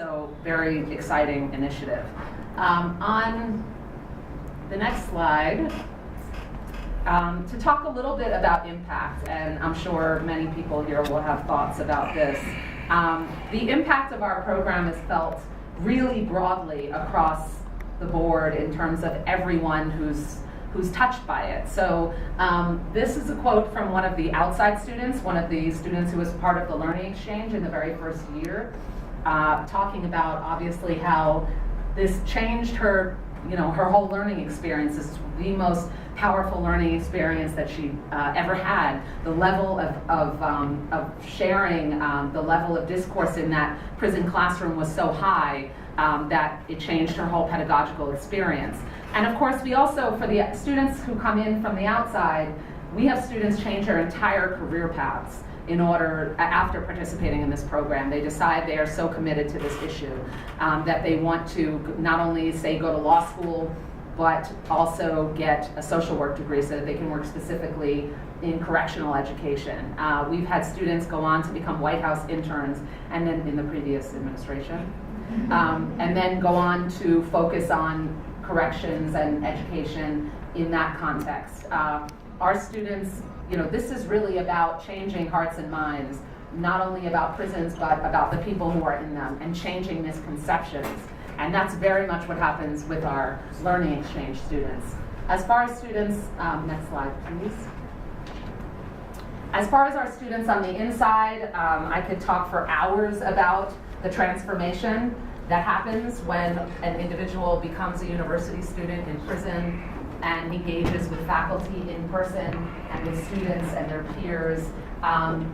So very exciting initiative. On the next slide, to talk a little bit about impact, and I'm sure many people here will have thoughts about this. The impact of our program is felt really broadly across the board in terms of everyone who's touched by it. So this is a quote from one of the outside students, one of the students who was part of the learning exchange in the very first year, talking about obviously how this changed her, her whole learning experience. This is the most powerful learning experience that she ever had. The level of sharing, the level of discourse in that prison classroom was so high that it changed her whole pedagogical experience. And of course, we also, for the students who come in from the outside, we have students change their entire career paths after participating in this program. They decide they are so committed to this issue that they want to not only, say, go to law school, but also get a social work degree so that they can work specifically in correctional education. We've had students go on to become White House interns, and then in the previous administration, and then go on to focus on corrections and education in that context. Our students, this is really about changing hearts and minds, not only about prisons, but about the people who are in them, and changing misconceptions. And that's very much what happens with our learning exchange students. As far as students, next slide, please. As far as our students on the inside, I could talk for hours about the transformation that happens when an individual becomes a university student in prison and engages with faculty in person and with students and their peers.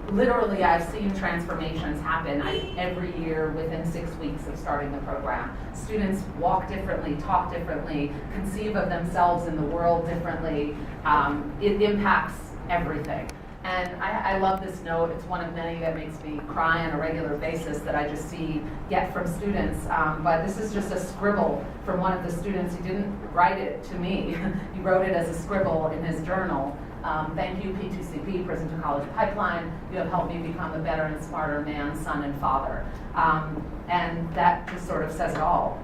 Literally, I've seen transformations happen every year within 6 weeks of starting the program. Students walk differently, talk differently, conceive of themselves in the world differently. It impacts everything. And I love this note. It's one of many that makes me cry on a regular basis that I just get from students. But this is just a scribble from one of the students. He didn't write it to me. He wrote it as a scribble in his journal. Thank you, P2CP, Prison to College Pipeline. You have helped me become a better and smarter man, son, and father. And that just sort of says it all.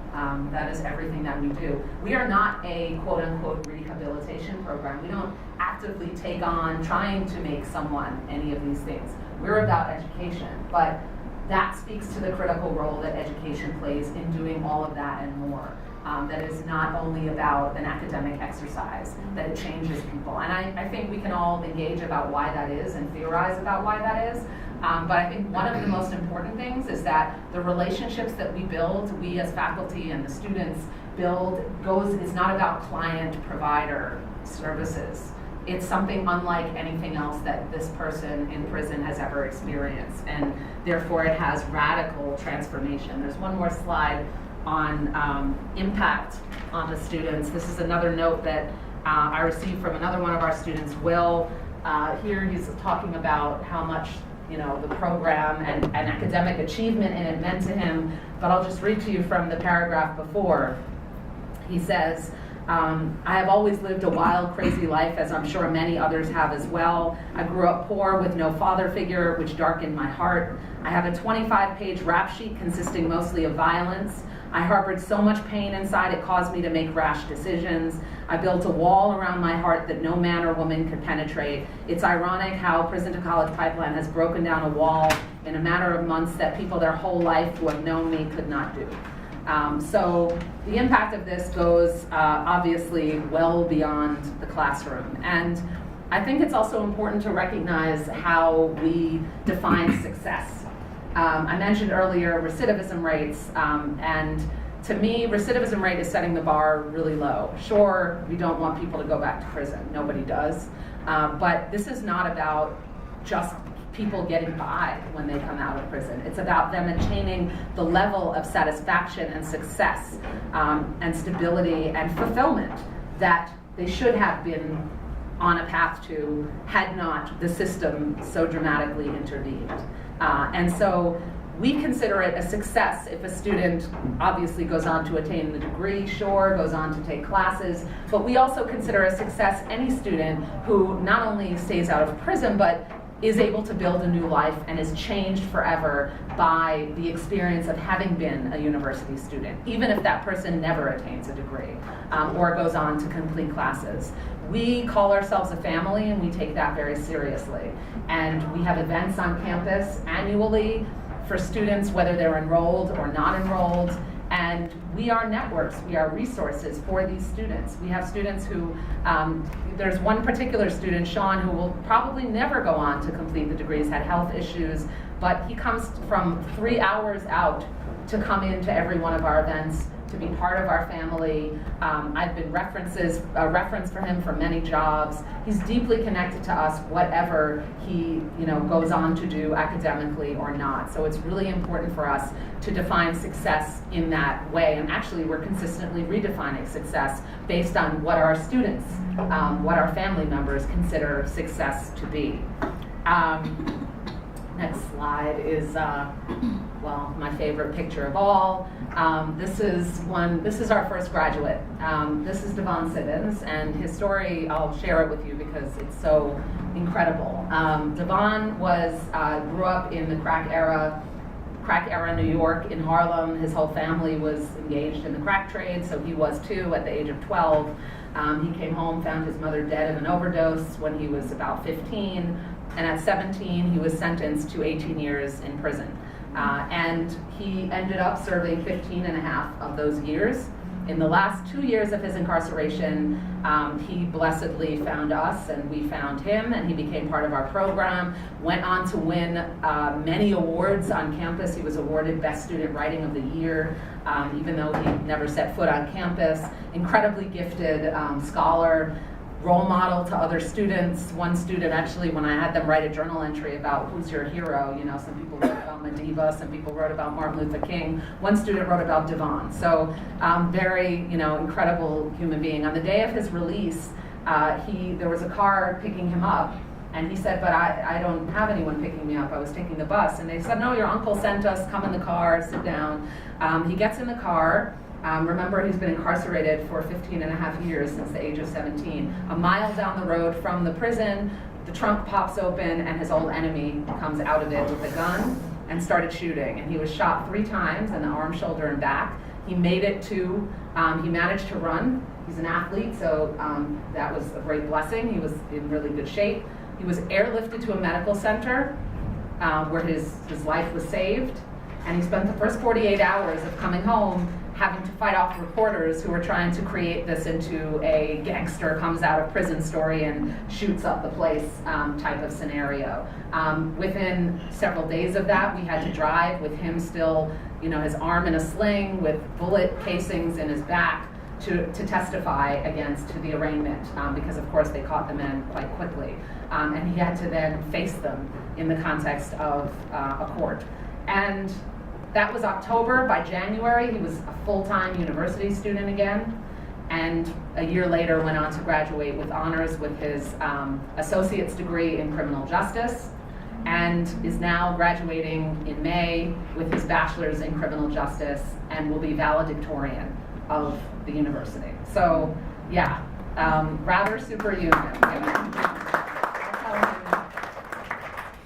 That is everything that we do. We are not a quote-unquote rehabilitation program. We don't actively take on trying to make someone any of these things. We're about education, but that speaks to the critical role that education plays in doing all of that and more. That is not only about an academic exercise, that it changes people. And I think we can all engage about why that is and theorize about why that is. But I think one of the most important things is that the relationships that we build, we as faculty and the students build, is not about client-provider services. It's something unlike anything else that this person in prison has ever experienced. And therefore it has radical transformation. There's one more slide on impact on the students. This is another note that I received from another one of our students, Will. Here he's talking about how much the program and academic achievement in it meant to him, but I'll just read to you from the paragraph before. He says, I have always lived a wild, crazy life, as I'm sure many others have as well. I grew up poor with no father figure, which darkened my heart. I have a 25-page rap sheet consisting mostly of violence. I harbored so much pain inside it caused me to make rash decisions. I built a wall around my heart that no man or woman could penetrate. It's ironic how Prison to College Pipeline has broken down a wall in a matter of months that people their whole life who have known me could not do. So the impact of this goes obviously well beyond the classroom. And I think it's also important to recognize how we define success. I mentioned earlier recidivism rates, and to me, recidivism rate is setting the bar really low. Sure, we don't want people to go back to prison. Nobody does. But this is not about just people getting by when they come out of prison. It's about them attaining the level of satisfaction and success and stability and fulfillment that they should have been on a path to had not the system so dramatically intervened. And so we consider it a success if a student obviously goes on to attain the degree, sure, goes on to take classes, but we also consider a success any student who not only stays out of prison, but is able to build a new life and is changed forever by the experience of having been a university student, even if that person never attains a degree or goes on to complete classes. We call ourselves a family, and we take that very seriously. And we have events on campus annually for students, whether they're enrolled or not enrolled. And we are networks, we are resources for these students. We have students who, there's one particular student, Sean, who will probably never go on to complete the degrees, had health issues, but he comes from 3 hours out to come into every one of our events, to be part of our family. I've been a reference for him for many jobs. He's deeply connected to us, whatever he goes on to do academically or not. So it's really important for us to define success in that way. And actually, we're consistently redefining success based on what our students, what our family members consider success to be. Next slide is, well, my favorite picture of all. This is our first graduate. This is Devon Siddons, and his story, I'll share it with you because it's so incredible. Devon grew up in the crack era New York in Harlem. His whole family was engaged in the crack trade, so he was too at the age of 12. He came home, found his mother dead of an overdose when he was about 15. And at 17, he was sentenced to 18 years in prison. And he ended up serving 15 and a half of those years. In the last 2 years of his incarceration, he blessedly found us, and we found him, and he became part of our program, went on to win many awards on campus. He was awarded Best Student Writing of the Year, even though he never set foot on campus. Incredibly gifted scholar, role model to other students. One student, actually, when I had them write a journal entry about who's your hero, some people wrote about Madiba, some people wrote about Martin Luther King. One student wrote about Devon. So very, incredible human being. On the day of his release, there was a car picking him up, and he said, but I don't have anyone picking me up. I was taking the bus. And they said, no, your uncle sent us, come in the car, sit down. He gets in the car. Remember, he's been incarcerated for 15 and a half years since the age of 17. A mile down the road from the prison, the trunk pops open and his old enemy comes out of it with a gun and started shooting. And he was shot 3 times in the arm, shoulder, and back. He managed to run. He's an athlete, so that was a great blessing. He was in really good shape. He was airlifted to a medical center where his life was saved. And he spent the first 48 hours of coming home having to fight off reporters who were trying to create this into a gangster comes out of prison story and shoots up the place type of scenario. Within several days of that, we had to drive with him still, his arm in a sling with bullet casings in his back to testify against the arraignment because, of course, they caught the men quite quickly. And he had to then face them in the context of a court. And that was October. By January, he was a full-time university student again, and a year later went on to graduate with honors with his associate's degree in criminal justice, and is now graduating in May with his bachelor's in criminal justice and will be valedictorian of the university. So, yeah, rather superhuman.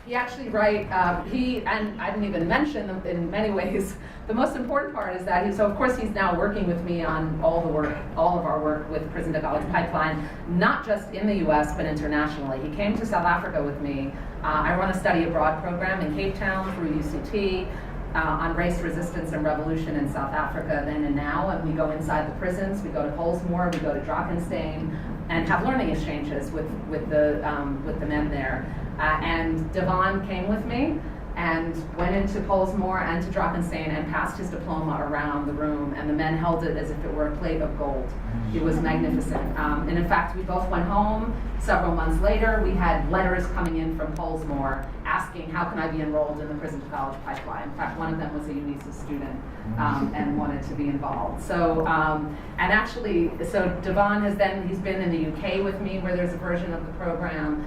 He actually and I didn't even mention in many ways, the most important part is that of course he's now working with me on all of our work with Prison to College Pipeline, not just in the US, but internationally. He came to South Africa with me. I run a study abroad program in Cape Town through UCT on race, resistance, and revolution in South Africa then and now, and we go inside the prisons, we go to Pollsmoor, we go to Drakenstein, and have learning exchanges with the men there. And Devon came with me and went into Pollsmoor and to Drakenstein and passed his diploma around the room, and the men held it as if it were a plate of gold. It was magnificent. And in fact, we both went home. Several months later, we had letters coming in from Pollsmoor asking, how can I be enrolled in the Prison to College Pipeline? In fact, one of them was a UNISA student and wanted to be involved. So, and actually, so Devon he's been in the UK with me where there's a version of the program.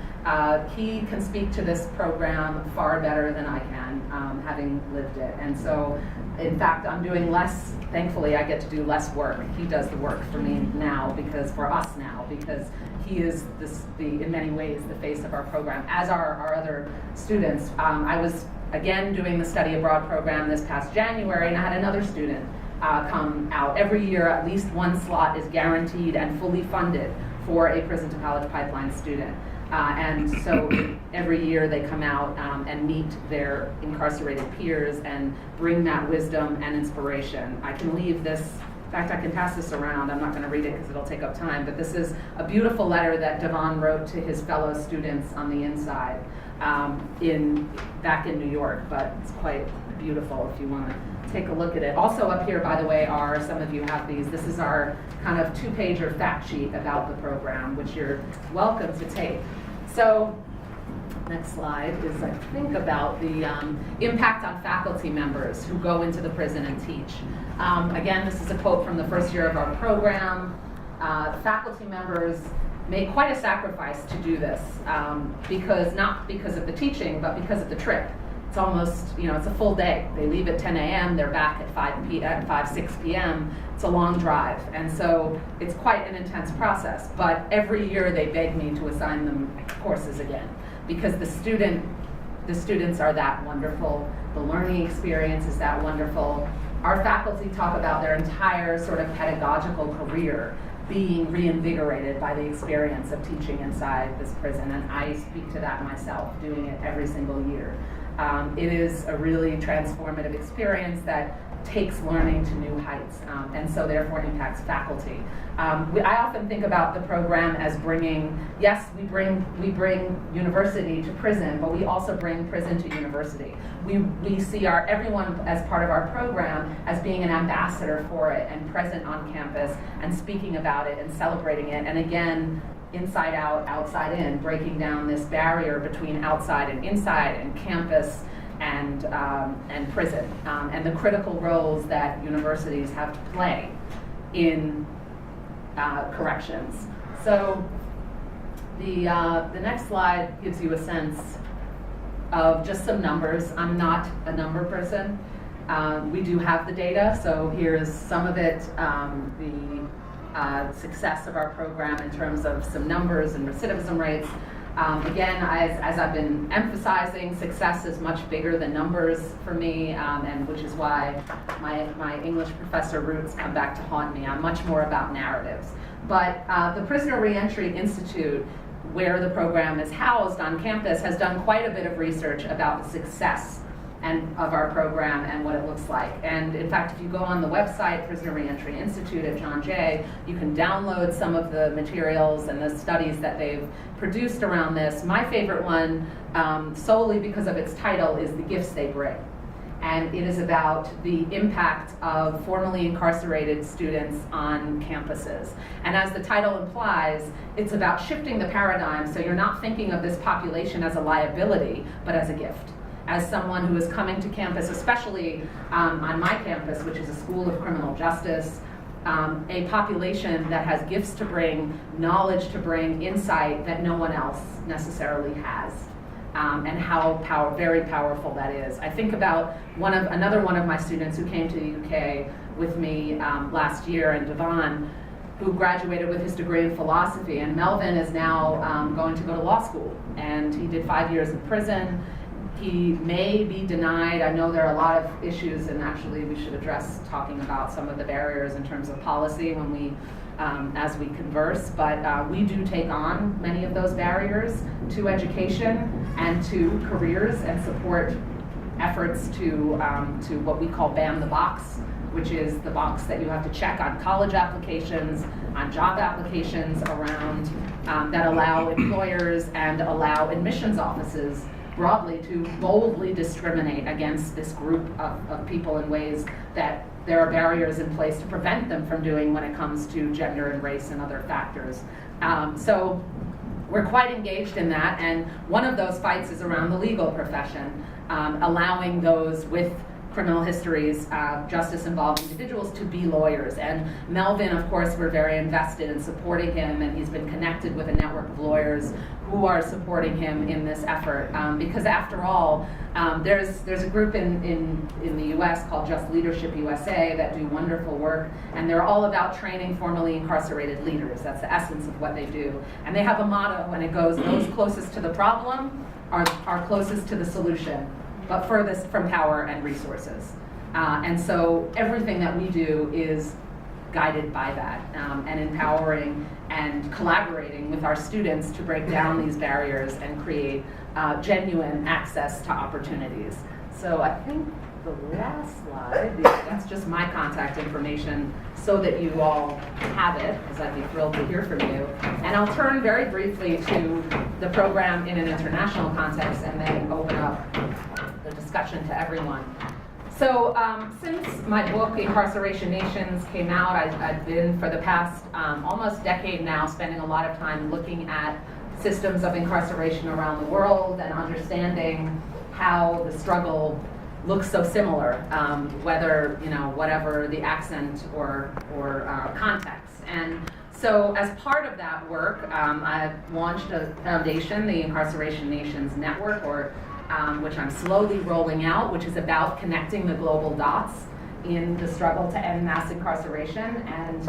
He can speak to this program far better than I can, having lived it. And so, in fact, I'm doing less thankfully I get to do less work. He does the work for me now, for us now, because he is in many ways the face of our program, as are our other students. I was, again, doing the study abroad program this past January, and I had another student come out. Every year, at least one slot is guaranteed and fully funded for a prison to college pipeline student. And so every year they come out and meet their incarcerated peers and bring that wisdom and inspiration. I can leave this, in fact, I can pass this around. I'm not going to read it because it'll take up time, but this is a beautiful letter that Devon wrote to his fellow students on the inside back in New York, but it's quite beautiful if you want to take a look at it. Also up here, by the way, are, some of you have these, this is our kind of 2-pager fact sheet about the program, which you're welcome to take. So, next slide is, I think, about the impact on faculty members who go into the prison and teach. Again, this is a quote from the first year of our program. Faculty members make quite a sacrifice to do this, not because of the teaching, but because of the trip. It's almost, it's a full day. They leave at 10 a.m., they're back at 6 p.m. It's a long drive, and so it's quite an intense process. But every year they beg me to assign them courses again, because the students are that wonderful, the learning experience is that wonderful. Our faculty talk about their entire sort of pedagogical career being reinvigorated by the experience of teaching inside this prison, and I speak to that myself, doing it every single year. It is a really transformative experience that takes learning to new heights, and so therefore impacts faculty. I often think about the program as bringing, yes, we bring university to prison, but we also bring prison to university. We see everyone as part of our program as being an ambassador for it and present on campus and speaking about it and celebrating it, and again, inside out, outside in, breaking down this barrier between outside and inside and campus and prison, and the critical roles that universities have to play in corrections. So the next slide gives you a sense of just some numbers. I'm not a number person. We do have the data, so here's some of it, the success of our program in terms of some numbers and recidivism rates. Again, as I've been emphasizing, success is much bigger than numbers for me, and which is why my English professor roots come back to haunt me. I'm much more about narratives. But the Prisoner Reentry Institute, where the program is housed on campus, has done quite a bit of research about the success of our program and what it looks like. And in fact, if you go on the website, Prisoner Reentry Institute at John Jay, you can download some of the materials and the studies that they've produced around this. My favorite one, solely because of its title, is The Gifts They Bring. And it is about the impact of formerly incarcerated students on campuses. And as the title implies, it's about shifting the paradigm, so you're not thinking of this population as a liability, but as a gift. As someone who is coming to campus, especially on my campus, which is a school of criminal justice, a population that has gifts to bring, knowledge to bring, insight that no one else necessarily has, and how very powerful that is. I think about another one of my students who came to the UK with me last year, and Devon, who graduated with his degree in philosophy, and Melvin is now going to go to law school, and he did 5 years in prison. He may be denied. I know there are a lot of issues, and actually we should address talking about some of the barriers in terms of policy when we, as we converse, but we do take on many of those barriers to education and to careers, and support efforts to what we call ban the box, which is the box that you have to check on college applications, on job applications around, that allow employers and allow admissions offices broadly to boldly discriminate against this group of people in ways that there are barriers in place to prevent them from doing when it comes to gender and race and other factors. So we're quite engaged in that, and one of those fights is around the legal profession, allowing those with criminal histories, justice-involved individuals to be lawyers. And Melvin, of course, we're very invested in supporting him, and he's been connected with a network of lawyers who are supporting him in this effort. Because after all, there's a group in the US called Just Leadership USA that do wonderful work, and they're all about training formerly incarcerated leaders. That's the essence of what they do. And they have a motto, and it goes, those closest to the problem are closest to the solution, but furthest from power and resources. And so everything that we do is guided by that, and empowering and collaborating with our students to break down these barriers and create genuine access to opportunities. So I think the last slide, that's just my contact information so that you all have it, because I'd be thrilled to hear from you. And I'll turn very briefly to the program in an international context and then open up the discussion to everyone. So since my book, Incarceration Nations, came out, I've been, for the past almost decade now, spending a lot of time looking at systems of incarceration around the world and understanding how the struggle looks so similar, whether, whatever the accent or context. And so as part of that work, I've launched a foundation, the Incarceration Nations Network, which I'm slowly rolling out, which is about connecting the global dots in the struggle to end mass incarceration and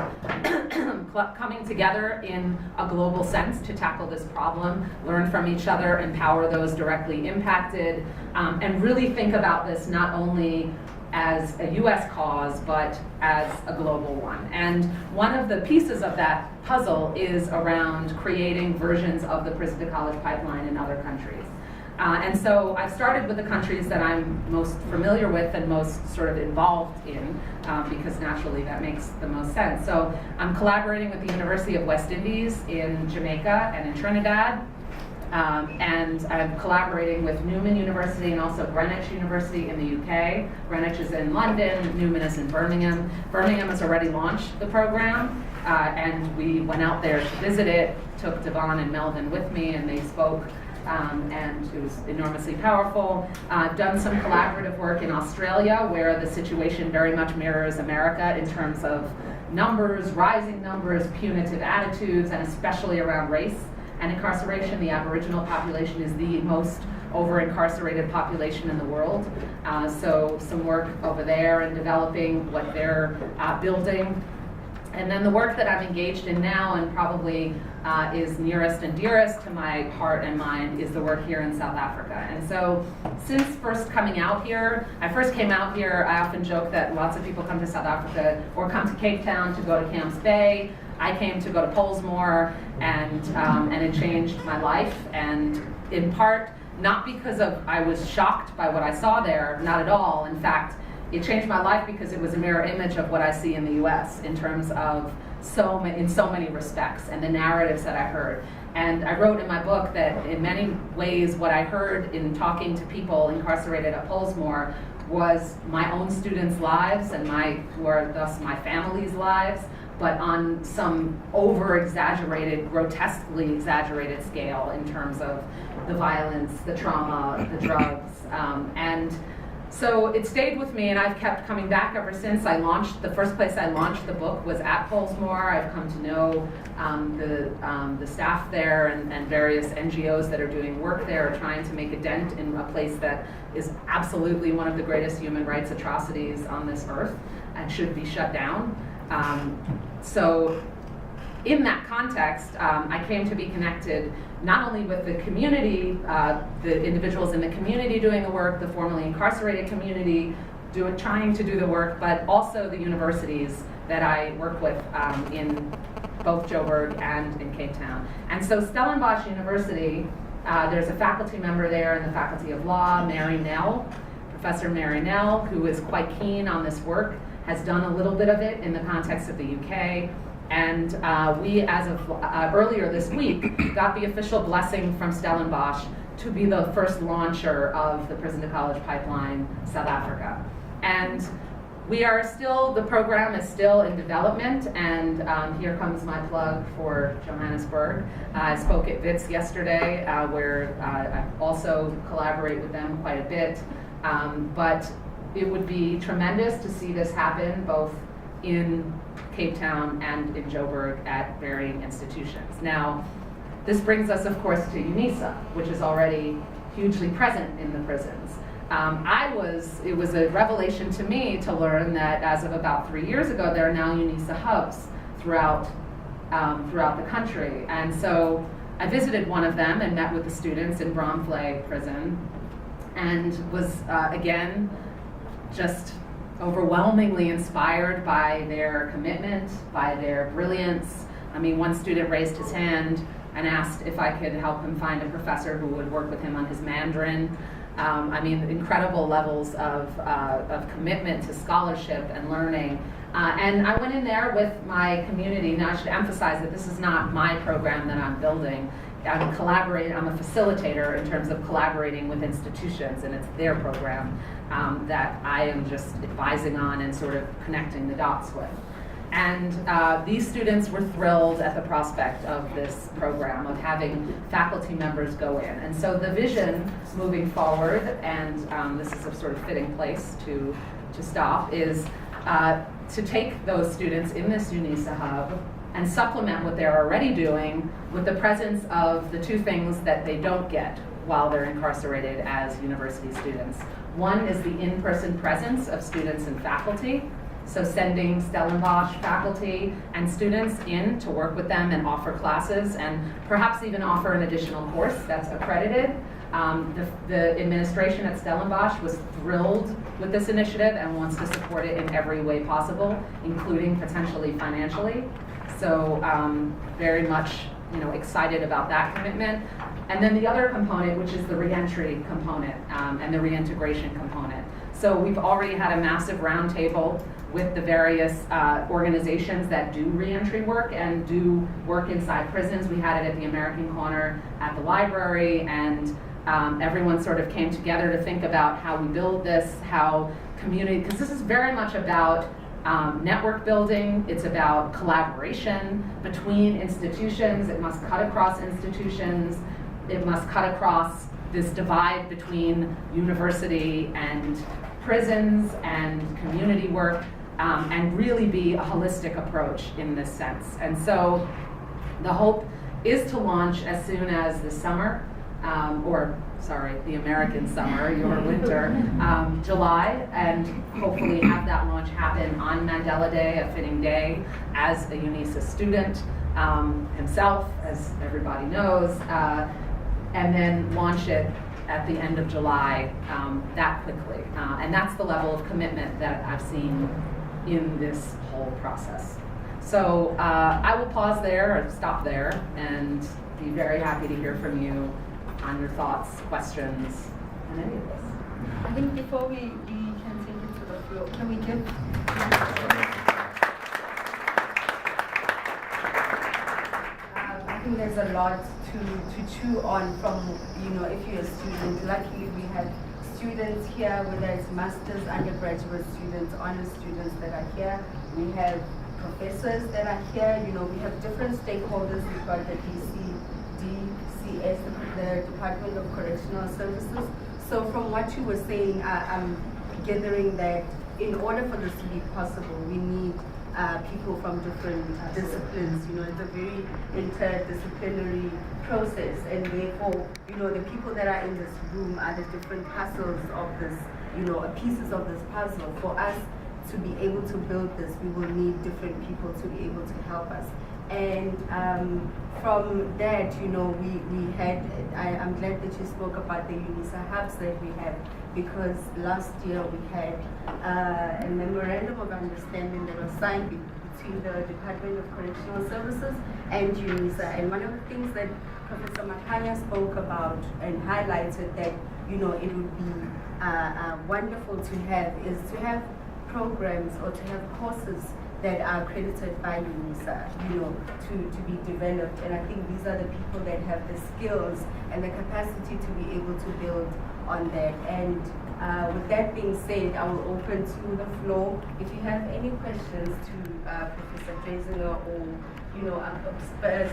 coming together in a global sense to tackle this problem, learn from each other, empower those directly impacted, and really think about this not only as a US cause, but as a global one. And one of the pieces of that puzzle is around creating versions of the prison to college pipeline in other countries. And so I've started with the countries that I'm most familiar with and most sort of involved in, because naturally that makes the most sense. So I'm collaborating with the University of West Indies in Jamaica and in Trinidad. And I'm collaborating with Newman University and also Greenwich University in the UK. Greenwich is in London, Newman is in Birmingham. Birmingham has already launched the program, and we went out there to visit it, took Devon and Melvin with me, and they spoke. And it was enormously powerful. I've done some collaborative work in Australia where the situation very much mirrors America in terms of numbers, rising numbers, punitive attitudes, and especially around race and incarceration. The Aboriginal population is the most over-incarcerated population in the world. So some work over there and developing what they're building. And then the work that I'm engaged in now, and probably is nearest and dearest to my heart and mind, is the work here in South Africa. And so since first coming out here, I first came out here, I often joke that lots of people come to South Africa or come to Cape Town to go to Camps Bay. I came to go to Pollsmoor, and it changed my life, and in part, not because I was shocked by what I saw there, not at all. In fact, it changed my life because it was a mirror image of what I see in the US in terms of in so many respects, and the narratives that I heard. And I wrote in my book that in many ways what I heard in talking to people incarcerated at Pollsmoor was my own students' lives and who are thus my family's lives, but on some over-exaggerated, grotesquely exaggerated scale in terms of the violence, the trauma, the drugs, and so it stayed with me, and I've kept coming back ever since. The first place I launched the book was at Pollsmoor. I've come to know the staff there and various NGOs that are doing work there, trying to make a dent in a place that is absolutely one of the greatest human rights atrocities on this earth and should be shut down. So in that context, I came to be connected not only with the community, the individuals in the community doing the work, the formerly incarcerated community trying to do the work, but also the universities that I work with in both Joburg and in Cape Town. And so Stellenbosch University, there's a faculty member there in the Faculty of Law, Professor Mary Nell, who is quite keen on this work, has done a little bit of it in the context of the UK. And we, as of earlier this week, got the official blessing from Stellenbosch to be the first launcher of the Prison to College Pipeline South Africa. And the program is still in development, and here comes my plug for Johannesburg. I spoke at WITS yesterday, where I also collaborate with them quite a bit. But it would be tremendous to see this happen both in Cape Town and in Joburg at varying institutions. Now, this brings us, of course, to UNISA, which is already hugely present in the prisons. It was a revelation to me to learn that as of about 3 years ago, there are now UNISA hubs throughout the country. And so I visited one of them and met with the students in Bromflag prison, and was, again, just overwhelmingly inspired by their commitment, by their brilliance. I mean, one student raised his hand and asked if I could help him find a professor who would work with him on his Mandarin. I mean, incredible levels of commitment to scholarship and learning. And I went in there with my community. Now, I should emphasize that this is not my program that I'm building. I'm a facilitator in terms of collaborating with institutions, and it's their program that I am just advising on and sort of connecting the dots with. And these students were thrilled at the prospect of this program, of having faculty members go in. And so the vision moving forward, and this is a sort of fitting place to stop, is to take those students in this UNISA hub and supplement what they're already doing with the presence of the two things that they don't get while they're incarcerated as university students. One is the in-person presence of students and faculty. So sending Stellenbosch faculty and students in to work with them and offer classes, and perhaps even offer an additional course that's accredited. The administration at Stellenbosch was thrilled with this initiative and wants to support it in every way possible, including potentially financially. So very much, excited about that commitment. And then the other component, which is the reentry component and the reintegration component. So we've already had a massive roundtable with the various organizations that do reentry work and do work inside prisons. We had it at the American Corner at the library, and everyone sort of came together to think about how we build this, how community, because this is very much about network building. It's about collaboration between institutions. It must cut across institutions. It must cut across this divide between university and prisons and community work, and really be a holistic approach in this sense. And so the hope is to launch as soon as the summer, the American summer, your winter, July, and hopefully have that launch happen on Mandela Day, a fitting day, as a UNISA student himself, as everybody knows, and then launch it at the end of July that quickly. And that's the level of commitment that I've seen in this whole process. So I will pause there, or stop there, and be very happy to hear from you on your thoughts, questions, and any of this. I think before we can take it to the floor, can we give? I think there's a lot to chew on from, if you're a student. Luckily, we have students here, whether it's master's, undergraduate students, honors students that are here. We have professors that are here. We have different stakeholders. We've got the DCS, the Department of Correctional Services. So from what you were saying, I'm gathering that in order for this to be possible, we need people from different disciplines. It's a very interdisciplinary process, and therefore, the people that are in this room are the different puzzles of this, pieces of this puzzle. For us to be able to build this, we will need different people to be able to help us. And from that, we had, I'm glad that you spoke about the UNISA hubs that we have, because last year we had a memorandum of understanding that was signed between the Department of Correctional Services and UNISA. And one of the things that Professor Makanya spoke about and highlighted that, it would be wonderful to have is to have programs or to have courses that are accredited by UNISA, to be developed. And I think these are the people that have the skills and the capacity to be able to build on that. And with that being said, I will open to the floor. If you have any questions to Professor Dreisinger, or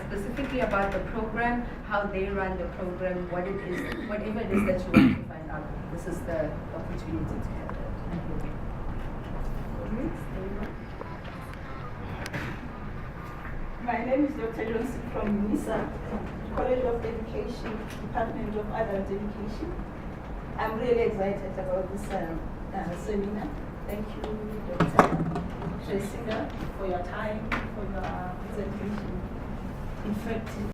specifically about the program, how they run the program, what it is, whatever it is that you want to find out, this is the opportunity to have that. Thank you. My name is Dr. Johnson from NISA, College of Education, Department of Adult Education. I'm really excited about this seminar. Thank you, Dr. Dreisinger, for your time, for your presentation. In fact,